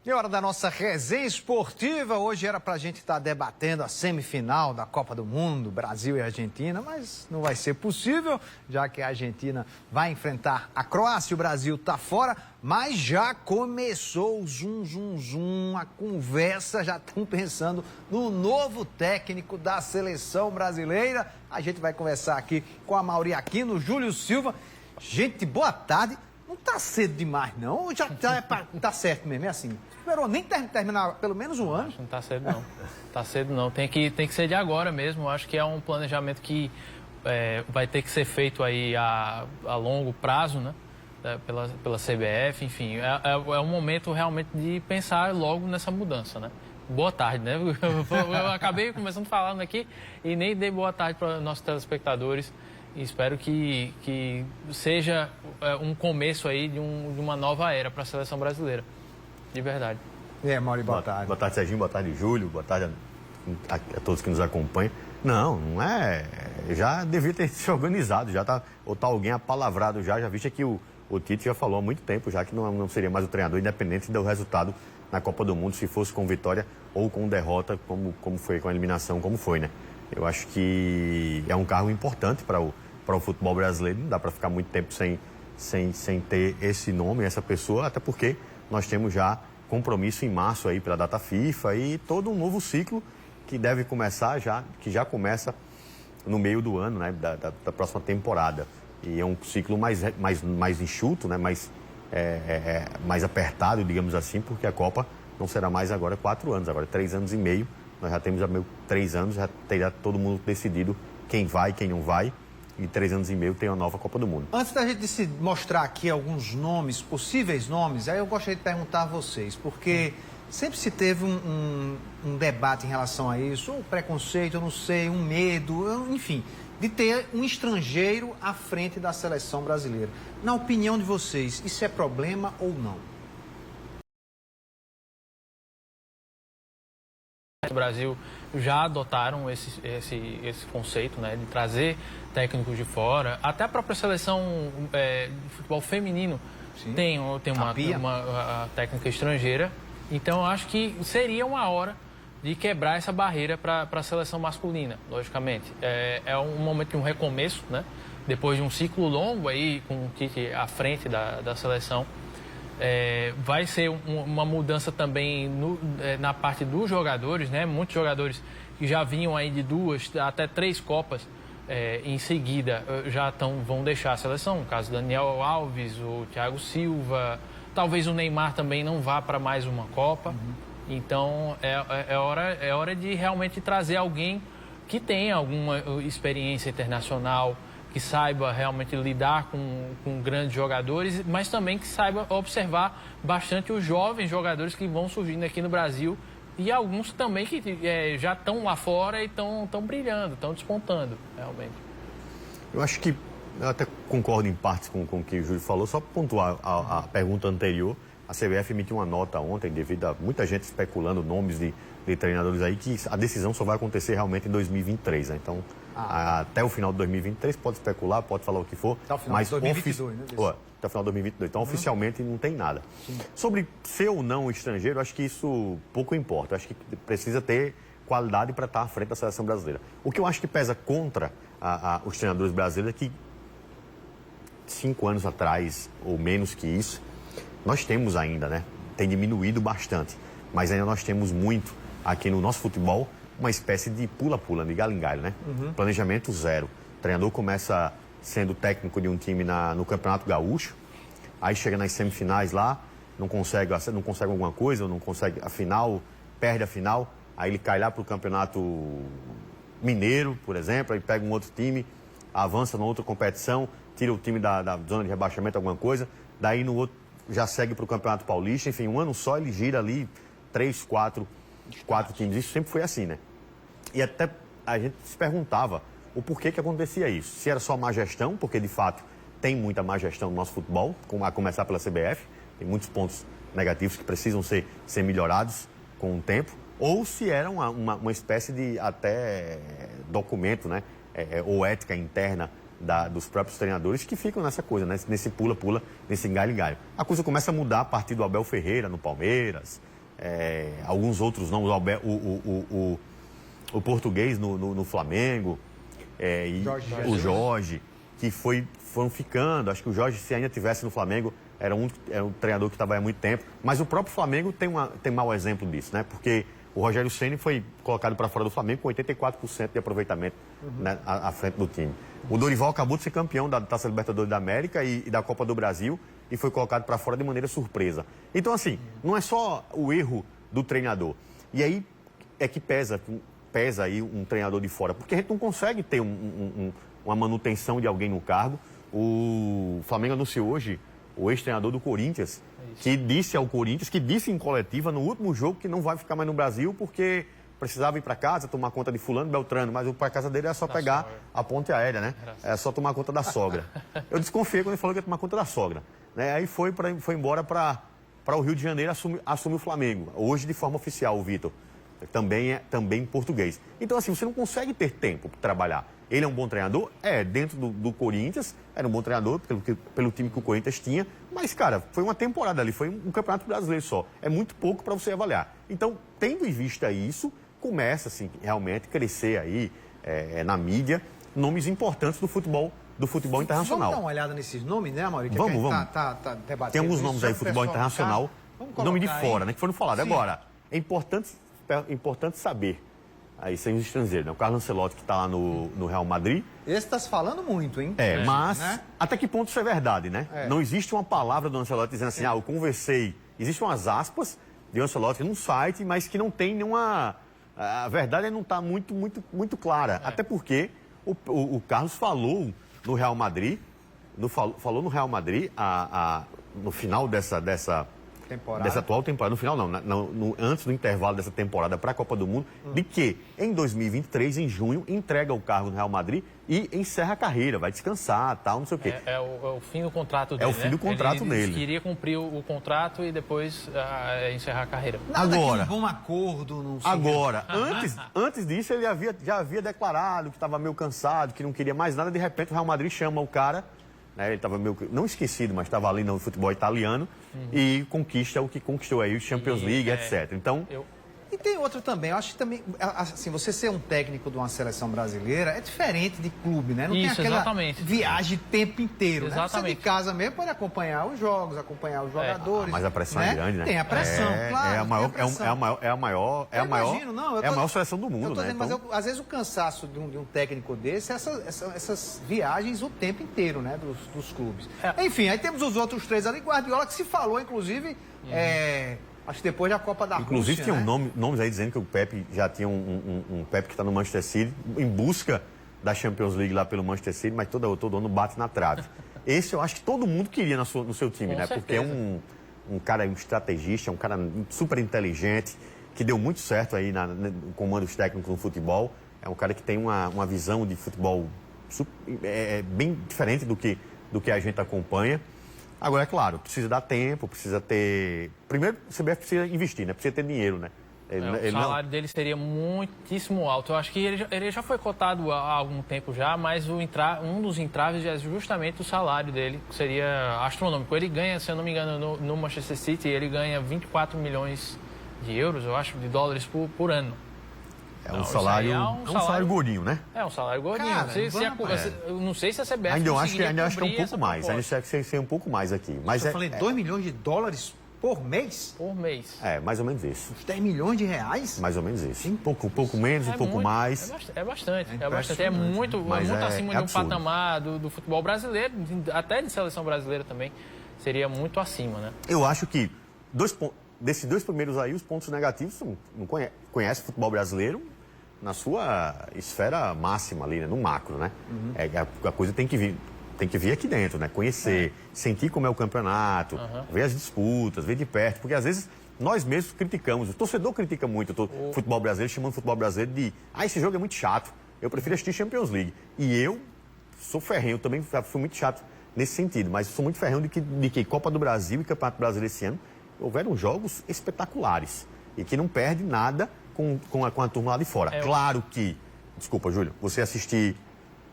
E hora da nossa resenha esportiva. Hoje era para a gente estar debatendo a semifinal da Copa do Mundo, Brasil e Argentina, mas não vai ser possível, já que a Argentina vai enfrentar a Croácia e o Brasil está fora. Mas já começou o zum, a conversa, já estão pensando no novo técnico da seleção brasileira. A gente vai conversar aqui com a Mauri Aquino, Júlio Silva. Gente, boa tarde. Não tá cedo demais, não? Ou já tá certo mesmo? É assim. Esperou nem terminar pelo menos um ano? Acho que não tá cedo, não. Tá cedo, não. Tem que ser de agora mesmo. Acho que é um planejamento que vai ter que ser feito aí a longo prazo, né? Pela CBF, enfim. É um momento realmente de pensar logo nessa mudança, né? Boa tarde, né? Eu acabei começando falando aqui e nem dei boa tarde para nossos telespectadores. E espero que seja um começo aí de uma nova era para a seleção brasileira. De verdade. Mauri, boa tarde. Boa tarde, Serginho. Boa tarde, Júlio. Boa tarde a todos que nos acompanham. Não é... Já devia ter se organizado, já tá... Ou tá alguém apalavrado já viste que o Tite já falou há muito tempo, já que não seria mais o treinador, independente do resultado na Copa do Mundo, se fosse com vitória ou com derrota, como foi, com a eliminação, como foi, né? Eu acho que é um cargo importante para o futebol brasileiro. Não dá para ficar muito tempo sem ter esse nome, essa pessoa, até porque nós temos já compromisso em março aí pela data FIFA e todo um novo ciclo que deve começar que já começa no meio do ano, né, da próxima temporada. E é um ciclo mais enxuto, né, mais apertado, digamos assim, porque a Copa não será mais agora 4 anos, agora 3 anos e meio. Nós já temos 3 anos, já terá todo mundo decidido quem vai, quem não vai. E 3 anos e meio tem a nova Copa do Mundo. Antes da gente se mostrar aqui alguns nomes, possíveis nomes, aí eu gostaria de perguntar a vocês, porque sempre se teve um debate em relação a isso, um preconceito, eu não sei, um medo, enfim, de ter um estrangeiro à frente da seleção brasileira. Na opinião de vocês, isso é problema ou não? O Brasil já adotaram esse conceito, né, de trazer técnicos de fora. Até a própria seleção de futebol feminino tem uma técnica estrangeira. Então, eu acho que seria uma hora de quebrar essa barreira para a seleção masculina, logicamente. É um momento de um recomeço, né? Depois de um ciclo longo aí, com o Tite à frente da seleção. Vai ser uma mudança também na parte dos jogadores, né? Muitos jogadores que já vinham aí de 2 até 3 Copas em seguida vão deixar a seleção. No caso, Daniel Alves, o Thiago Silva, talvez o Neymar também não vá para mais uma Copa. Então é hora de realmente trazer alguém que tenha alguma experiência internacional, que saiba realmente lidar com grandes jogadores, mas também que saiba observar bastante os jovens jogadores que vão surgindo aqui no Brasil e alguns também que já estão lá fora e estão brilhando, estão despontando, realmente. Eu acho que, eu até concordo em partes com o que o Júlio falou, só para pontuar a pergunta anterior, a CBF emitiu uma nota ontem, devido a muita gente especulando nomes de treinadores aí, que a decisão só vai acontecer realmente em 2023, né? Então, até o final de 2023, pode especular, pode falar o que for. Até o final de 2022, né? Até o final de 2022. Então, oficialmente, não tem nada. Sim. Sobre ser ou não estrangeiro, acho que isso pouco importa. Acho que precisa ter qualidade para estar à frente da seleção brasileira. O que eu acho que pesa contra os treinadores brasileiros é que 5 anos atrás, ou menos que isso, nós temos ainda, né? Tem diminuído bastante. Mas ainda nós temos muito aqui no nosso futebol, uma espécie de pula-pula, de galho em galho, né? Planejamento zero. O treinador começa sendo técnico de um time no Campeonato Gaúcho, aí chega nas semifinais lá, não consegue alguma coisa, ou não consegue a final, perde a final, aí ele cai lá para o Campeonato Mineiro, por exemplo, aí pega um outro time, avança numa outra competição, tira o time da zona de rebaixamento, alguma coisa, daí no outro já segue para o Campeonato Paulista, enfim, um ano só ele gira ali 3, 4 times. Isso sempre foi assim, né? E até a gente se perguntava o porquê que acontecia isso. Se era só má gestão, porque de fato tem muita má gestão no nosso futebol, a começar pela CBF, tem muitos pontos negativos que precisam ser melhorados com o tempo, ou se era uma espécie de até documento, né? Ou ética interna dos próprios treinadores que ficam nessa coisa, né? Nesse pula-pula, nesse galho-galho. A coisa começa a mudar a partir do Abel Ferreira no Palmeiras, alguns outros nomes, o português no Flamengo, e o Jorge, que foram ficando. Acho que o Jorge, se ainda tivesse no Flamengo, era um treinador que estava há muito tempo. Mas o próprio Flamengo tem mau exemplo disso, né? Porque o Rogério Ceni foi colocado para fora do Flamengo com 84% de aproveitamento, né, à frente do time. O Dorival acabou de ser campeão da Taça Libertadores da América e da Copa do Brasil e foi colocado para fora de maneira surpresa. Então, assim, não é só o erro do treinador. E aí é que pesa aí um treinador de fora, porque a gente não consegue ter uma manutenção de alguém no cargo. O Flamengo anunciou hoje o ex-treinador do Corinthians, que disse ao Corinthians, que disse em coletiva no último jogo que não vai ficar mais no Brasil porque precisava ir para casa, tomar conta de fulano, Beltrano, mas para casa dele era só pegar a ponte aérea, né? É só tomar conta da sogra. Eu desconfiei quando ele falou que ia tomar conta da sogra, né? Aí foi embora para o Rio de Janeiro, assume o Flamengo, hoje de forma oficial, o Vitor. Também em português. Então, assim, você não consegue ter tempo para trabalhar. Ele é um bom treinador? Dentro do Corinthians, era um bom treinador pelo time que o Corinthians tinha, mas, cara, foi uma temporada ali, foi um campeonato brasileiro só. É muito pouco para você avaliar. Então, tendo em vista isso, começa, assim, realmente crescer aí, na mídia, nomes importantes do futebol internacional. Vamos dar uma olhada nesses nomes, né, Maurício? Vamos. Tá debatendo. Tem alguns nomes aí, futebol internacional, nome de fora, né, que foram falados. Sim. Agora, é importante saber, aí sem os estrangeiros, né? O Carlo Ancelotti, que está lá no Real Madrid. Esse está se falando muito, hein? Mas né? até que ponto isso é verdade, né? Não existe uma palavra do Ancelotti dizendo assim, eu conversei. Existem umas aspas de Ancelotti num site, mas que não tem nenhuma... A verdade não está muito clara. Até porque o Carlos falou no Real Madrid, falou no Real Madrid no final dessa atual temporada, no final antes do intervalo dessa temporada para a Copa do Mundo, de que em 2023, em junho, entrega o cargo no Real Madrid e encerra a carreira, vai descansar, tal, não sei o quê. É o fim do contrato dele, É o fim do contrato dele. Ele queria cumprir o contrato e depois encerrar a carreira. Agora, um bom acordo, não sei. Agora, antes disso, ele já havia declarado que estava meio cansado, que não queria mais nada, de repente o Real Madrid chama o cara, né, ele estava meio, não esquecido, mas estava ali no futebol italiano, e conquista o que conquistou aí, o Champions League, etc. Então... E tem outra também, eu acho que também, assim, você ser um técnico de uma seleção brasileira é diferente de clube, né? Não Isso, tem aquela exatamente. viagem o tempo inteiro, né? Você Exatamente. de casa mesmo pode acompanhar os jogos, acompanhar os jogadores. Mas a pressão é grande, né? Tem a pressão, claro. É a maior seleção do mundo, né? Dizendo, mas às vezes o cansaço de um técnico desse é essas viagens o tempo inteiro, né? Dos clubes. Enfim, aí temos os outros três ali, Guardiola, que se falou, inclusive, acho que depois da Copa da Rússia, inclusive, tinha né? nomes aí dizendo que o Pepe já tinha um Pepe que está no Manchester City, em busca da Champions League lá pelo Manchester City, mas todo ano bate na trave. Esse eu acho que todo mundo queria no seu time, né? certeza. Porque é um cara, um estrategista, um cara super inteligente, que deu muito certo aí no comando dos técnicos no futebol. É um cara que tem uma visão de futebol bem diferente do que a gente acompanha. Agora, é claro, precisa dar tempo, precisa ter... Primeiro, o CBF precisa investir, né? Precisa ter dinheiro, né? O salário dele seria muitíssimo alto. Eu acho que ele já foi cotado há algum tempo já, mas um dos entraves é justamente o salário dele, que seria astronômico. Ele ganha, se eu não me engano, no Manchester City, ele ganha 24 milhões de euros, eu acho, de dólares por ano. É um salário gordinho, né? É um salário gordinho. Cara, eu não sei se a CBF ainda acho que é um pouco mais. Ainda acho que ser um pouco mais aqui. Mas eu falei 2 milhões de dólares por mês? Por mês. Mais ou menos isso. Uns 10 milhões de reais? Mais ou menos isso. Um pouco menos, um pouco mais. É bastante. É muito acima de um patamar do futebol brasileiro, até de seleção brasileira também. Seria muito acima, né? Eu acho que desses dois primeiros aí, os pontos negativos não conhece o futebol brasileiro na sua esfera máxima ali, né? No macro, né? A coisa tem que vir aqui dentro, né? Conhecer, sentir como é o campeonato, ver as disputas, ver de perto, porque às vezes nós mesmos criticamos, o torcedor critica muito o futebol brasileiro, chamando o futebol brasileiro de esse jogo é muito chato, eu prefiro assistir Champions League. E eu sou ferrenho, também fui muito chato nesse sentido, mas sou muito ferrenho de que Copa do Brasil e Campeonato Brasileiro esse ano houveram jogos espetaculares e que não perde nada com a turma lá de fora. Claro que, desculpa, Júlio, você assistir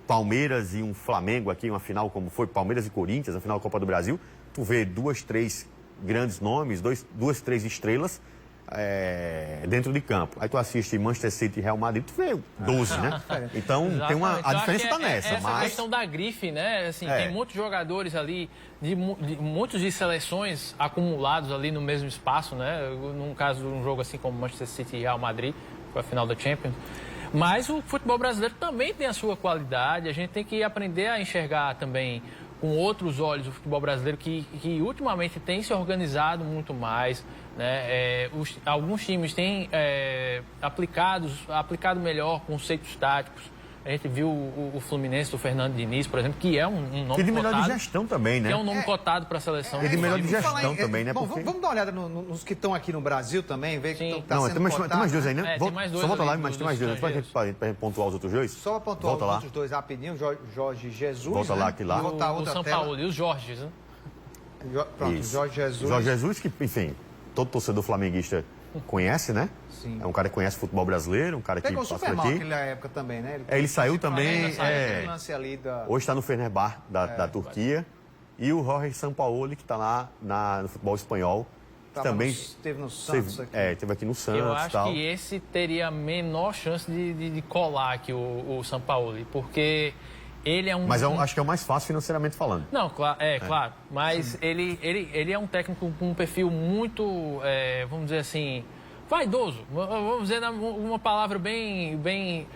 Palmeiras e um Flamengo aqui, uma final como foi Palmeiras e Corinthians, a final da Copa do Brasil, tu vê 2, 3 grandes nomes, 2, 3 estrelas dentro de campo. Aí tu assiste Manchester City e Real Madrid, tu vê 12, né? Então, a diferença está nessa. Essa questão da grife, né? Assim, tem muitos jogadores ali, muitos de seleções acumulados ali no mesmo espaço, né? Num caso de um jogo assim como Manchester City e Real Madrid, foi a final da Champions. Mas o futebol brasileiro também tem a sua qualidade, a gente tem que aprender a enxergar também com outros olhos o futebol brasileiro que ultimamente tem se organizado muito mais, né? Alguns times têm aplicado melhor conceitos táticos. A gente viu o Fluminense do Fernando Diniz, por exemplo, que é um nome cotado. E de melhor de gestão também, né? Que é um nome cotado para a seleção. E de melhor de gestão também, né? Bom, vamos dar uma olhada nos que estão aqui no Brasil também, ver que estão tem mais dois aí, né? Tem mais dois. Só volta lá, mas tem mais dois. Para a gente pontuar os outros dois? Só para pontuar os outros dois rapidinho, Jorge Jesus. Volta lá, aqui lá. O São Paulo e os Jorges, né? Pronto, Jorge Jesus. Jorge Jesus, que, enfim, todo torcedor flamenguista conhece, né? Sim. É um cara que conhece futebol brasileiro, um cara que pegou super mal naquela época também, né? Ele saiu também. Hoje está no Fenerbahçe da Turquia. E o Jorge Sampaoli, que está lá no futebol espanhol. Também esteve no Santos aqui. Esteve aqui no Santos. Eu acho que esse teria a menor chance de colar aqui o Sampaoli, porque ele é um... Mas acho que é o mais fácil financeiramente falando. Não, claro. Mas ele é um técnico com um perfil muito, vamos dizer assim, vaidoso. Vamos dizer uma palavra bem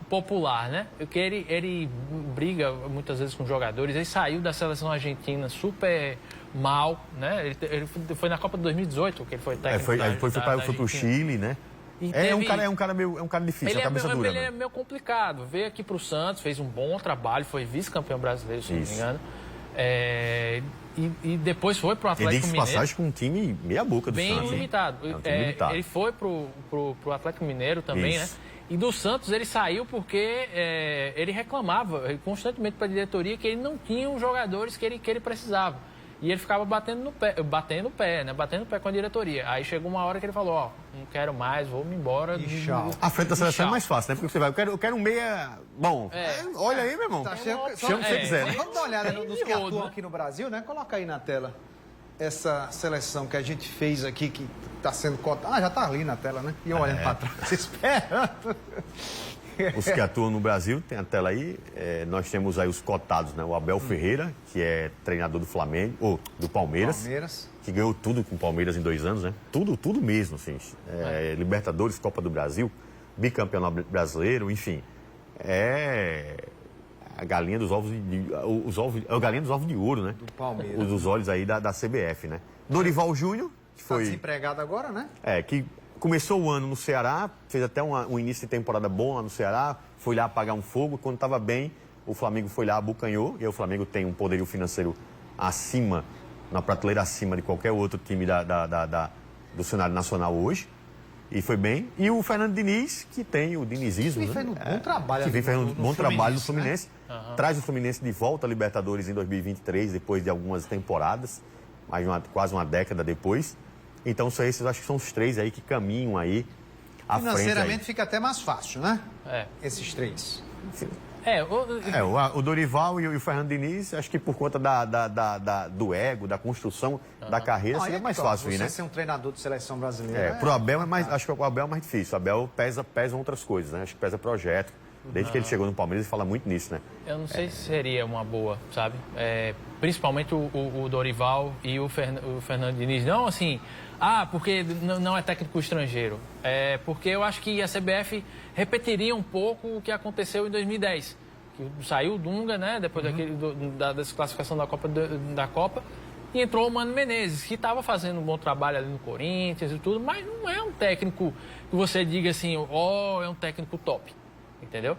popular, né? Porque ele briga muitas vezes com jogadores. Ele saiu da seleção argentina super mal, né? Ele foi na Copa de 2018, que ele foi técnico foi pro Chile, né? É um cara difícil, a cabeça dura. Ele é meio complicado. Veio aqui pro Santos, fez um bom trabalho, foi vice-campeão brasileiro, se não me engano. E depois foi pro Atlético Mineiro. Passagem com um time meia boca do Santos. Bem limitado. Ele foi pro Atlético Mineiro também, né? E do Santos ele saiu porque ele reclamava constantemente para a diretoria que ele não tinha os jogadores que ele precisava. E ele ficava batendo o pé com a diretoria. Aí chegou uma hora que ele falou, ó, não quero mais, vou me embora. A frente da seleção é mais fácil, né? Porque você vai, eu quero um meia bom. Olha aí, meu irmão. Chama o que você quiser. Vamos dar uma olhada nos que atuam aqui no Brasil, né? Coloca aí na tela essa seleção que a gente fez aqui, que está sendo cotada. Já está ali na tela, né? E olhando para trás, esperando. Os que atuam no Brasil, tem a tela aí, nós temos aí os cotados, né? O Abel Ferreira, que é treinador do Flamengo, ou do Palmeiras, que ganhou tudo com o Palmeiras em 2 anos, né? Tudo mesmo, assim. Libertadores, Copa do Brasil, bicampeão brasileiro, enfim. A galinha dos ovos a galinha dos ovos de ouro, né? Do Palmeiras. Dos olhos aí da CBF, né? Dorival Júnior, que foi... Está desempregado agora, né? Que começou o ano no Ceará, fez até um início de temporada bom lá no Ceará, foi lá apagar um fogo. Quando estava bem, o Flamengo foi lá, abocanhou. E aí o Flamengo tem um poderio financeiro acima, na prateleira acima de qualquer outro time do cenário nacional hoje. E foi bem. E o Fernando Diniz, que tem o dinizismo, que vem fazendo bom trabalho. Que vem fazendo bom trabalho no Fluminense. Né? Traz o Fluminense de volta à Libertadores em 2023, depois de algumas temporadas, quase uma década depois. Então, acho que são os 3 aí que caminham aí à frente. Financeiramente fica até mais fácil, né? Esses 3. O Dorival e o Fernando Diniz, acho que por conta do ego, da construção da carreira, seria mais fácil, né? Você ser um treinador de seleção brasileira. Pro Abel acho que o Abel é mais difícil. O Abel pesa outras coisas, né? Acho que pesa projeto. Desde que ele chegou no Palmeiras, ele fala muito nisso, né? Eu não sei se seria uma boa, sabe? Principalmente o Dorival e o Fernando Diniz. Não, assim, porque não é técnico estrangeiro. Porque eu acho que a CBF repetiria um pouco o que aconteceu em 2010. Que saiu o Dunga, né? Depois da desclassificação da Copa. E entrou o Mano Menezes, que estava fazendo um bom trabalho ali no Corinthians e tudo. Mas não é um técnico que você diga assim, é um técnico top. Entendeu?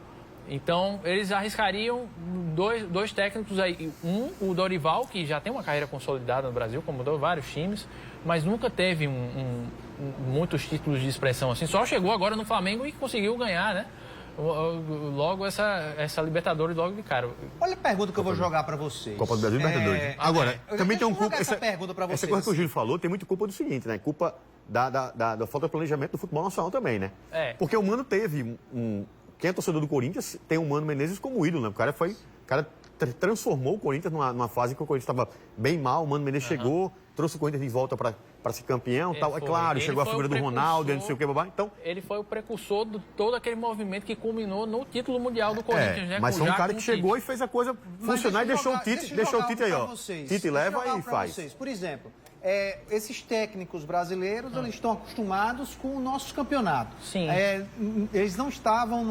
Então, eles arriscariam dois técnicos aí. O Dorival, que já tem uma carreira consolidada no Brasil, comandou vários times, mas nunca teve muitos títulos de expressão assim. Só chegou agora no Flamengo e conseguiu ganhar, né? Logo essa Libertadores logo de cara. Olha a pergunta que eu vou jogar para vocês. Copa do Brasil e Libertadores. Agora, também tem um culpa... Essa pergunta para vocês. Essa coisa que o Júlio falou tem muito culpa do seguinte, né? Culpa da falta de planejamento do futebol nacional também, né? Porque o Mano teve quem é torcedor do Corinthians tem o Mano Menezes como ídolo, né? O cara transformou o Corinthians numa fase que o Corinthians estava bem mal, o Mano Menezes chegou, trouxe o Corinthians de volta para ser campeão, tal. É claro, chegou a figura do Ronaldo, não sei o que, babá. Então, ele foi o precursor de todo aquele movimento que culminou no título mundial do Corinthians, né? Mas foi um cara que chegou e fez a coisa funcionar e deixou o Tite aí, ó. Tite leva e faz. Por exemplo, esses técnicos brasileiros, eles estão acostumados com nossos campeonatos. Sim. Eles não estavam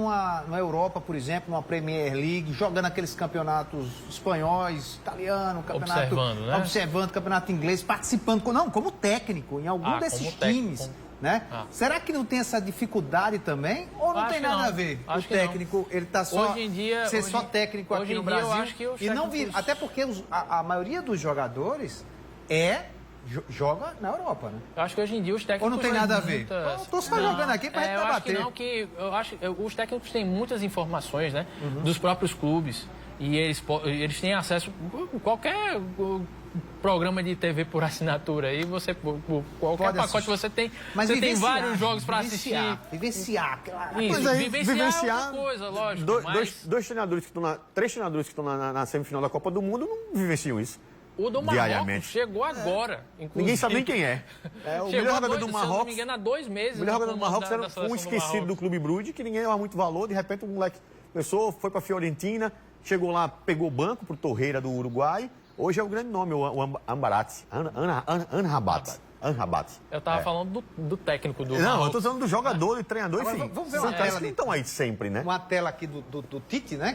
na Europa, por exemplo, numa Premier League, jogando aqueles campeonatos espanhóis, italiano, campeonato... Observando, campeonato inglês, participando, como técnico em algum desses times. Né? Será que não tem essa dificuldade também? Ou não tem nada a ver? O técnico, ele está só... Hoje em dia... Ser só técnico aqui no Brasil. Eu acho que e não vir, até porque a maioria dos jogadores joga na Europa, né? Eu acho que hoje em dia os técnicos... Ou não tem nada a ver? Eu estou só jogando aqui para gente debater. Eu acho que os técnicos têm muitas informações, né? Dos próprios clubes. E eles têm acesso a qualquer programa de TV por assinatura aí, qualquer pacote você tem. Mas você tem vários jogos para assistir. Vivenciar. Isso, vivenciar é uma coisa, lógico. Três treinadores que estão na semifinal da Copa do Mundo não vivenciam isso. O do Marrocos chegou agora. Ninguém sabe nem quem é. O melhor jogador do Marrocos. Se eu não me engano, há 2 meses. O melhor jogador do Marrocos era um esquecido do Clube Brugge, que ninguém dava muito valor. De repente, o moleque foi para a Fiorentina, chegou lá, pegou banco para o Torreira do Uruguai. Hoje é o grande nome, o Ambarat. Anrabat. Eu estava falando do técnico do Não, Marrocos. eu estou falando do jogador, do treinador, enfim. Vamos ver São caras que não estão aí sempre, né? Uma tela aqui do Tite, né?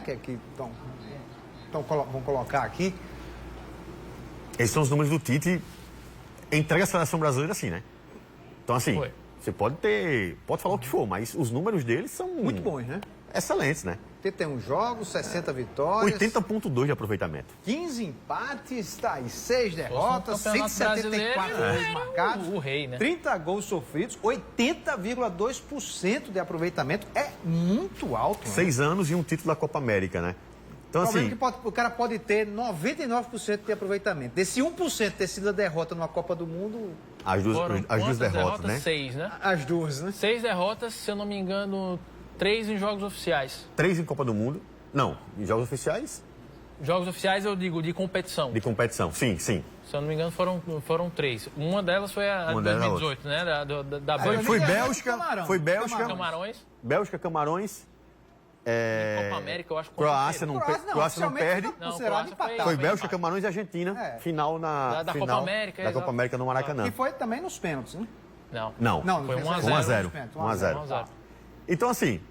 Vamos colocar aqui. Esses são os números do Tite. Entrega a seleção brasileira assim, né? Então, assim, você pode falar o que for, mas os números dele são... Muito bons, né? Excelentes, né? 71 jogos, 60 vitórias. 80,2 de aproveitamento. 15 empates, tá aí, 6 derrotas, 174 gols marcados. O rei, né? 30 gols sofridos, 80,2% de aproveitamento. É muito alto. 6 anos e um título da Copa América, né? Então, assim... que o cara pode ter 99% de aproveitamento. Desse 1% ter sido a derrota numa Copa do Mundo... As duas derrotas, né? 6, né? As duas, né? 6 derrotas, se eu não me engano, 3 em jogos oficiais. 3 em Copa do Mundo? Não, em jogos oficiais? Jogos oficiais, eu digo, de competição. De competição, sim. Se eu não me engano, foram 3. Uma delas foi a de 2018, né? Da Bélgica. Foi Bélgica. Camarões. Bélgica, Camarões. Copa América, eu acho que Croácia não perde. Foi Bélgica, empate. Camarões e Argentina. Final da Copa América. Da Copa América no Maracanã. E foi também nos pênaltis, né? Não. Foi 1-0. 1-0. Então, assim,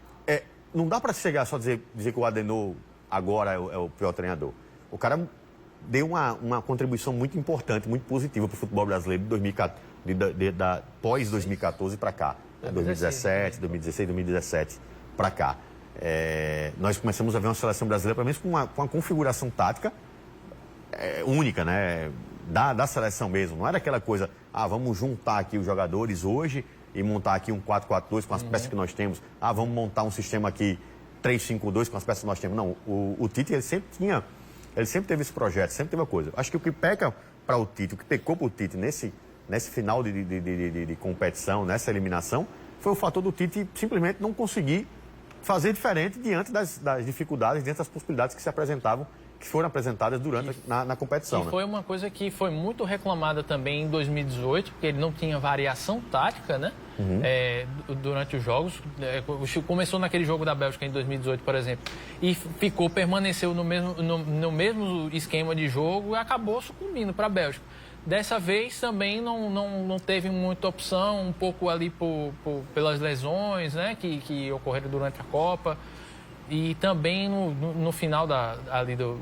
não dá para chegar só dizer que o Adenor agora é o pior treinador. O cara deu uma contribuição muito importante, muito positiva para o futebol brasileiro da pós-2014 para cá. 2017, 2017 para cá. Nós começamos a ver uma seleção brasileira, pelo menos com uma configuração tática única, né? Da seleção mesmo. Não era aquela coisa, vamos juntar aqui os jogadores hoje e montar aqui um 4-4-2 com as peças que nós temos. Vamos montar um sistema aqui 3-5-2 com as peças que nós temos. Não, o Tite, ele sempre teve esse projeto, sempre teve a coisa. Acho que o que peca para o Tite, o que pecou para o Tite nesse final de competição, nessa eliminação, foi o fator do Tite simplesmente não conseguir fazer diferente diante das dificuldades, diante das possibilidades que foram apresentadas durante na competição. E foi uma coisa que foi muito reclamada também em 2018, porque ele não tinha variação tática, né? Durante os jogos. Começou naquele jogo da Bélgica em 2018, por exemplo, e permaneceu no mesmo esquema de jogo e acabou sucumbindo para a Bélgica. Dessa vez também não teve muita opção, um pouco ali pelas lesões, né, que ocorreram durante a Copa. E também no final ali do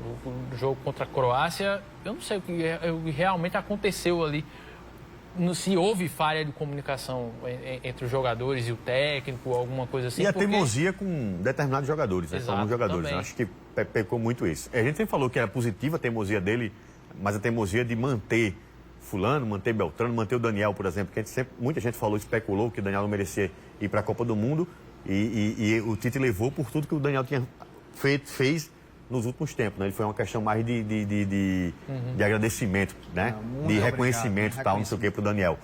jogo contra a Croácia, eu não sei o que realmente aconteceu ali. Se houve falha de comunicação entre os jogadores e o técnico, alguma coisa assim. E a teimosia com determinados jogadores, né? Exato, alguns jogadores. também. Acho que pecou muito isso. A gente sempre falou que era positiva a teimosia dele, mas a teimosia de manter Fulano, manter Beltrano, manter o Daniel, por exemplo, que muita gente especulou que o Daniel não merecia ir para a Copa do Mundo e o Tite levou por tudo que o Daniel fez nos últimos tempos, né? Ele foi uma questão mais de agradecimento, né? De reconhecimento, tal, não sei o que, para o Daniel.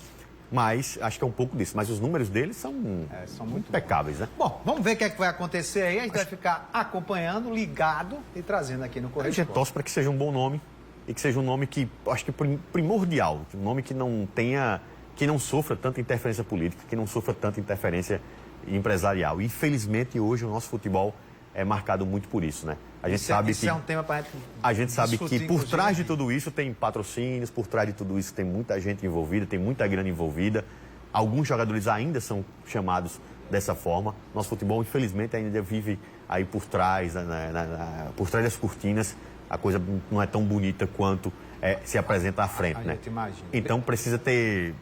Mas acho que é um pouco disso. Mas os números deles são muito impecáveis, né? Bom, vamos ver o que é que vai acontecer aí. A gente vai ficar acompanhando, ligado e trazendo aqui no Correio A gente torce para que seja um bom nome e que seja um nome que, acho que primordial, um nome que não tenha, que não sofra tanta interferência política, que não sofra tanta interferência empresarial. Infelizmente, hoje o nosso futebol é marcado muito por isso, né? A gente sabe que é um tema para a gente sabe que por trás de tudo tudo isso tem patrocínios, por trás de tudo isso tem muita gente envolvida, tem muita grana envolvida. Alguns jogadores ainda são chamados dessa forma. Nosso futebol, infelizmente, ainda vive aí por trás, por trás das cortinas. A coisa não é tão bonita quanto se apresenta à frente, né? Então precisa ter.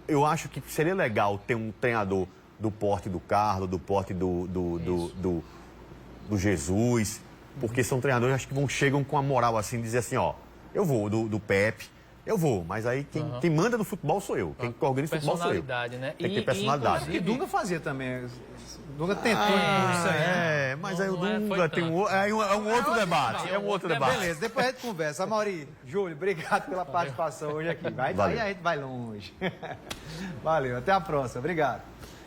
Eu acho que seria legal ter um treinador do porte do Carlos, do porte do Jesus, porque são treinadores acho que chegam com a moral assim, dizer assim, ó, eu vou, do Pepe, eu vou, mas aí quem manda no futebol sou eu, quem organiza o futebol sou eu. Né? Tem que ter personalidade. E Dunga fazia também. Dunga tentou isso aí. Mas aí o Dunga tem um outro debate. É um outro debate. Beleza, depois a gente conversa. Mauri, Júlio, obrigado pela participação hoje aqui. Aí a gente vai longe. Valeu, até a próxima. Obrigado.